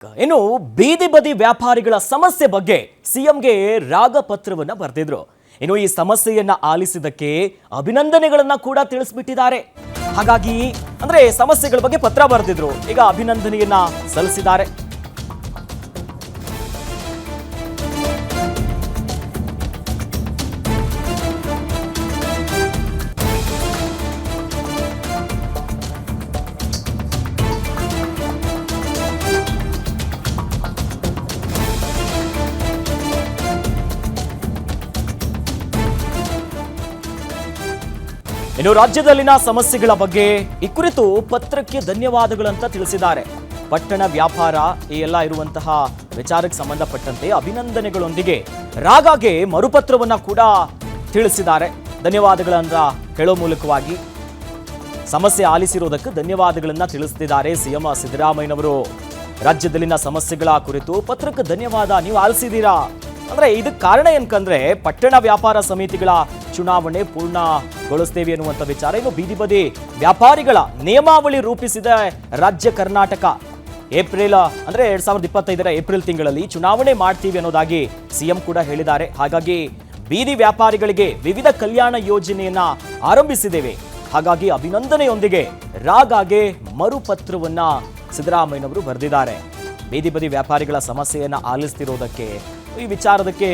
ಇನ್ನು ಬೀದಿ ಬದಿ ವ್ಯಾಪಾರಿಗಳ ಸಮಸ್ಯೆ ಬಗ್ಗೆ ಸಿಎಂಗೆ ರಾಗಪತ್ರವನ್ನ ಬರೆದಿದ್ರು. ಇನ್ನು ಈ ಸಮಸ್ಯೆಯನ್ನ ಆಲಿಸಿದಕ್ಕೆ ಅಭಿನಂದನೆಗಳನ್ನ ಕೂಡ ತಿಳಿಸ್ಬಿಟ್ಟಿದ್ದಾರೆ. ಹಾಗಾಗಿ ಅಂದ್ರೆ ಸಮಸ್ಯೆಗಳ ಬಗ್ಗೆ ಪತ್ರ ಬರೆದಿದ್ರು, ಈಗ ಅಭಿನಂದನೆಯನ್ನ ಸಲ್ಲಿಸಿದ್ದಾರೆ. ಇನ್ನು ರಾಜ್ಯದಲ್ಲಿನ ಸಮಸ್ಯೆಗಳ ಬಗ್ಗೆ ಈ ಕುರಿತು ಪತ್ರಕ್ಕೆ ಧನ್ಯವಾದಗಳಂತ ತಿಳಿಸಿದ್ದಾರೆ. ಪಟ್ಟಣ ವ್ಯಾಪಾರ ಈ ಎಲ್ಲ ಇರುವಂತಹ ವಿಚಾರಕ್ಕೆ ಸಂಬಂಧಪಟ್ಟಂತೆ ಅಭಿನಂದನೆಗಳೊಂದಿಗೆ ರಾಗಾಗೆ ಮರುಪತ್ರವನ್ನ ಕೂಡ ತಿಳಿಸಿದ್ದಾರೆ. ಧನ್ಯವಾದಗಳನ್ನ ಹೇಳೋ ಮೂಲಕವಾಗಿ ಸಮಸ್ಯೆ ಆಲಿಸಿರುವುದಕ್ಕೆ ಧನ್ಯವಾದಗಳನ್ನ ತಿಳಿಸುತ್ತಿದ್ದಾರೆ ಸಿಎಂ ಸಿದ್ದರಾಮಯ್ಯನವರು. ರಾಜ್ಯದಲ್ಲಿನ ಸಮಸ್ಯೆಗಳ ಕುರಿತು ಪತ್ರಕ್ಕೆ ಧನ್ಯವಾದ, ನೀವು ಆಲಿಸಿದ್ದೀರಾ ಅಂದ್ರೆ ಇದಕ್ಕೆ ಕಾರಣ ಏನಕಂದ್ರೆ ಪಟ್ಟಣ ವ್ಯಾಪಾರ ಸಮಿತಿಗಳ ಚುನಾವಣೆ ಪೂರ್ಣಗೊಳಿಸ್ತೇವೆ ಎನ್ನುವಂತ ವಿಚಾರ. ಇನ್ನು ಬೀದಿ ಬದಿ ವ್ಯಾಪಾರಿಗಳ ನಿಯಮಾವಳಿ ರೂಪಿಸಿದ ರಾಜ್ಯ ಕರ್ನಾಟಕ. ಏಪ್ರಿಲ್ ಅಂದ್ರೆ 2025ರ ಏಪ್ರಿಲ್ ತಿಂಗಳಲ್ಲಿ ಚುನಾವಣೆ ಮಾಡ್ತೀವಿ ಅನ್ನೋದಾಗಿ ಸಿಎಂ ಕೂಡ ಹೇಳಿದ್ದಾರೆ. ಹಾಗಾಗಿ ಬೀದಿ ವ್ಯಾಪಾರಿಗಳಿಗೆ ವಿವಿಧ ಕಲ್ಯಾಣ ಯೋಜನೆಯನ್ನ ಆರಂಭಿಸಿದ್ದೇವೆ. ಹಾಗಾಗಿ ಅಭಿನಂದನೆಯೊಂದಿಗೆ ರಾಗಾಗೆ ಮರುಪತ್ರವನ್ನ ಸಿದ್ದರಾಮಯ್ಯನವರು ಬರೆದಿದ್ದಾರೆ. ಬೀದಿ ಬದಿ ವ್ಯಾಪಾರಿಗಳ ಸಮಸ್ಯೆಯನ್ನ ಆಲಿಸ್ತಿರೋದಕ್ಕೆ ಈ ವಿಚಾರದಕ್ಕೆ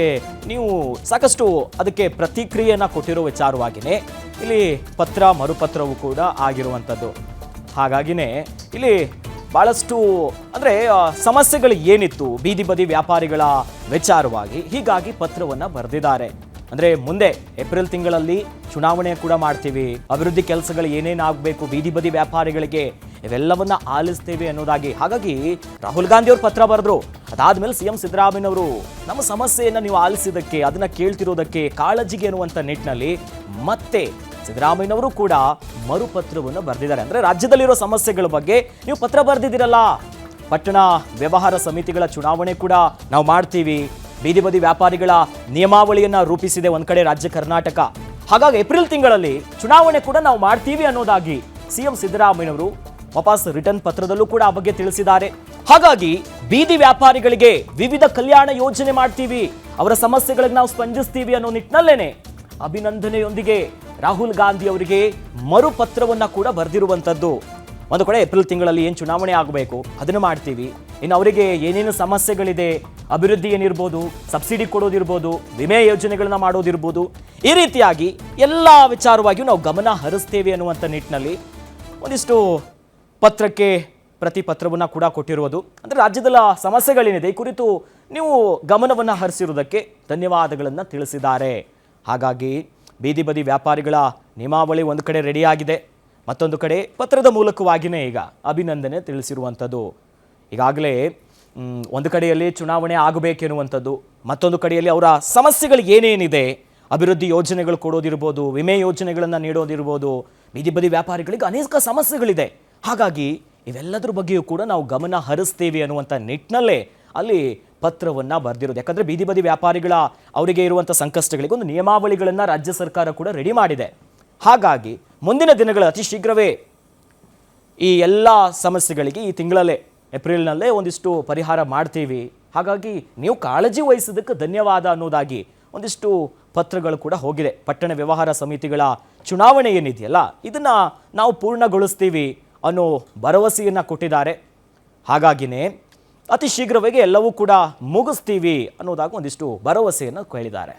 ನೀವು ಸಾಕಷ್ಟು ಅದಕ್ಕೆ ಪ್ರತಿಕ್ರಿಯೆಯನ್ನ ಕೊಟ್ಟಿರೋ ವಿಚಾರವಾಗಿಯೇ ಇಲ್ಲಿ ಪತ್ರ ಮರುಪತ್ರವೂ ಕೂಡ ಆಗಿರುವಂಥದ್ದು. ಹಾಗಾಗಿನೇ ಇಲ್ಲಿ ಬಹಳಷ್ಟು ಅಂದರೆ ಸಮಸ್ಯೆಗಳು ಏನಿತ್ತು ಬೀದಿ ಬದಿ ವ್ಯಾಪಾರಿಗಳ ವಿಚಾರವಾಗಿ, ಹೀಗಾಗಿ ಪತ್ರವನ್ನು ಬರೆದಿದ್ದಾರೆ. ಅಂದರೆ ಮುಂದೆ ಏಪ್ರಿಲ್ ತಿಂಗಳಲ್ಲಿ ಚುನಾವಣೆ ಕೂಡ ಮಾಡ್ತೀವಿ, ಅಭಿವೃದ್ಧಿ ಕೆಲಸಗಳು ಏನೇನಾಗಬೇಕು ಬೀದಿ ಬದಿ ವ್ಯಾಪಾರಿಗಳಿಗೆ ಇವೆಲ್ಲವನ್ನ ಆಲಿಸ್ತೇವೆ ಅನ್ನೋದಾಗಿ. ಹಾಗಾಗಿ ರಾಹುಲ್ ಗಾಂಧಿ ಅವರು ಪತ್ರ ಬರೆದ್ರು. ಅದಾದ್ಮೇಲೆ ಸಿಎಂ ಸಿದ್ದರಾಮಯ್ಯನವರು ನಮ್ಮ ಸಮಸ್ಯೆಯನ್ನು ನೀವು ಆಲಿಸಿದಕ್ಕೆ, ಅದನ್ನ ಕೇಳ್ತಿರೋದಕ್ಕೆ, ಕಾಳಜಿಗೆ ಅನ್ನುವಂಥ ನಿಟ್ಟಿನಲ್ಲಿ ಮತ್ತೆ ಸಿದ್ದರಾಮಯ್ಯನವರು ಕೂಡ ಮರುಪತ್ರವನ್ನು ಬರೆದಿದ್ದಾರೆ. ಅಂದ್ರೆ ರಾಜ್ಯದಲ್ಲಿರೋ ಸಮಸ್ಯೆಗಳ ಬಗ್ಗೆ ನೀವು ಪತ್ರ ಬರೆದಿದ್ದೀರಲ್ಲ, ಪಟ್ಟಣ ವ್ಯವಹಾರ ಸಮಿತಿಗಳ ಚುನಾವಣೆ ಕೂಡ ನಾವು ಮಾಡ್ತೀವಿ, ಬೀದಿ ಬದಿ ವ್ಯಾಪಾರಿಗಳ ನಿಯಮಾವಳಿಯನ್ನ ರೂಪಿಸಿದೆ ಒಂದ್ ಕಡೆ ರಾಜ್ಯ ಕರ್ನಾಟಕ, ಹಾಗಾಗಿ ಏಪ್ರಿಲ್ ತಿಂಗಳಲ್ಲಿ ಚುನಾವಣೆ ಕೂಡ ನಾವು ಮಾಡ್ತೀವಿ ಅನ್ನೋದಾಗಿ ಸಿಎಂ ಸಿದ್ದರಾಮಯ್ಯನವರು ವಾಪಸ್ ರಿಟರ್ನ್ ಪತ್ರದಲ್ಲೂ ಕೂಡ ಆ ಬಗ್ಗೆ ತಿಳಿಸಿದ್ದಾರೆ. ಹಾಗಾಗಿ ಬೀದಿ ವ್ಯಾಪಾರಿಗಳಿಗೆ ವಿವಿಧ ಕಲ್ಯಾಣ ಯೋಜನೆ ಮಾಡ್ತೀವಿ, ಅವರ ಸಮಸ್ಯೆಗಳಿಗೆ ನಾವು ಸ್ಪಂದಿಸ್ತೀವಿ ಅನ್ನೋ ನಿಟ್ಟಿನಲ್ಲೇನೆ ಅಭಿನಂದನೆಯೊಂದಿಗೆ ರಾಹುಲ್ ಗಾಂಧಿ ಅವರಿಗೆ ಮರುಪತ್ರವನ್ನ ಕೂಡ ಬರೆದಿರುವಂತದ್ದು. ಒಂದು ಕಡೆ ಏಪ್ರಿಲ್ ತಿಂಗಳಲ್ಲಿ ಏನು ಚುನಾವಣೆ ಆಗಬೇಕು ಅದನ್ನು ಮಾಡ್ತೀವಿ, ಇನ್ನು ಅವರಿಗೆ ಏನೇನು ಸಮಸ್ಯೆಗಳಿದೆ, ಅಭಿವೃದ್ಧಿ ಏನಿರ್ಬೋದು, ಸಬ್ಸಿಡಿ ಕೊಡೋದಿರ್ಬೋದು, ವಿಮೆ ಯೋಜನೆಗಳನ್ನ ಮಾಡೋದಿರ್ಬೋದು, ಈ ರೀತಿಯಾಗಿ ಎಲ್ಲ ವಿಚಾರವಾಗಿಯೂ ನಾವು ಗಮನ ಹರಿಸ್ತೇವೆ ಅನ್ನುವಂಥ ನಿಟ್ಟಿನಲ್ಲಿ ಒಂದಿಷ್ಟು ಪತ್ರಕ್ಕೆ ಪ್ರತಿ ಪತ್ರವನ್ನು ಕೂಡ ಕೊಟ್ಟಿರುವುದು. ಅಂದರೆ ರಾಜ್ಯದ ಸಮಸ್ಯೆಗಳೇನಿದೆ ಈ ಕುರಿತು ನೀವು ಗಮನವನ್ನು ಹರಿಸಿರುವುದಕ್ಕೆ ಧನ್ಯವಾದಗಳನ್ನು ತಿಳಿಸಿದ್ದಾರೆ. ಹಾಗಾಗಿ ಬೀದಿ ಬದಿ ವ್ಯಾಪಾರಿಗಳ ನಿಯಮಾವಳಿ ಒಂದು ಕಡೆ ರೆಡಿಯಾಗಿದೆ, ಮತ್ತೊಂದು ಕಡೆ ಪತ್ರದ ಮೂಲಕವಾಗಿಯೇ ಈಗ ಅಭಿನಂದನೆ ತಿಳಿಸಿರುವಂಥದ್ದು. ಈಗಾಗಲೇ ಒಂದು ಕಡೆಯಲ್ಲಿ ಚುನಾವಣೆ ಆಗಬೇಕೆನ್ನುವಂಥದ್ದು, ಮತ್ತೊಂದು ಕಡೆಯಲ್ಲಿ ಅವರ ಸಮಸ್ಯೆಗಳು ಏನೇನಿದೆ, ಅಭಿವೃದ್ಧಿ ಯೋಜನೆಗಳು ಕೊಡೋದಿರ್ಬೋದು, ವಿಮೆ ಯೋಜನೆಗಳನ್ನು ನೀಡೋದಿರ್ಬೋದು, ಬೀದಿ ಬದಿ ವ್ಯಾಪಾರಿಗಳಿಗೆ ಅನೇಕ ಸಮಸ್ಯೆಗಳಿದೆ. ಹಾಗಾಗಿ ಇವೆಲ್ಲದರ ಬಗ್ಗೆಯೂ ಕೂಡ ನಾವು ಗಮನ ಹರಿಸ್ತೇವೆ ಅನ್ನುವಂಥ ನಿಟ್ಟಿನಲ್ಲೇ ಅಲ್ಲಿ ಪತ್ರವನ್ನು ಬರೆದಿರೋದು. ಯಾಕಂದರೆ ಬೀದಿ ಬದಿ ವ್ಯಾಪಾರಿಗಳ ಅವರಿಗೆ ಇರುವಂಥ ಸಂಕಷ್ಟಗಳಿಗೆ ಒಂದು ನಿಯಮಾವಳಿಗಳನ್ನು ರಾಜ್ಯ ಸರ್ಕಾರ ಕೂಡ ರೆಡಿ ಮಾಡಿದೆ. ಹಾಗಾಗಿ ಮುಂದಿನ ದಿನಗಳ ಅತಿ ಶೀಘ್ರವೇ ಈ ಎಲ್ಲ ಸಮಸ್ಯೆಗಳಿಗೆ ಈ ತಿಂಗಳಲ್ಲೇ ಏಪ್ರಿಲ್ನಲ್ಲೇ ಒಂದಿಷ್ಟು ಪರಿಹಾರ ಮಾಡ್ತೀವಿ, ಹಾಗಾಗಿ ನೀವು ಕಾಳಜಿ ವಹಿಸೋದಕ್ಕೆ ಧನ್ಯವಾದ ಅನ್ನೋದಾಗಿ ಒಂದಿಷ್ಟು ಪತ್ರಗಳು ಕೂಡ ಹೋಗಿದೆ. ಪಟ್ಟಣ ವ್ಯವಹಾರ ಸಮಿತಿಗಳ ಚುನಾವಣೆ ಏನಿದೆಯಲ್ಲ ಇದನ್ನು ನಾವು ಪೂರ್ಣಗೊಳಿಸ್ತೀವಿ ಅನ್ನೋ ಭರವಸೆಯನ್ನು ಕೊಟ್ಟಿದ್ದಾರೆ. ಹಾಗಾಗಿನೇ ಅತಿ ಶೀಘ್ರವಾಗಿ ಎಲ್ಲವೂ ಕೂಡ ಮುಗಿಸ್ತೀವಿ ಅನ್ನೋದಾಗಿ ಒಂದಿಷ್ಟು ಭರವಸೆಯನ್ನು ಕೇಳಿದ್ದಾರೆ.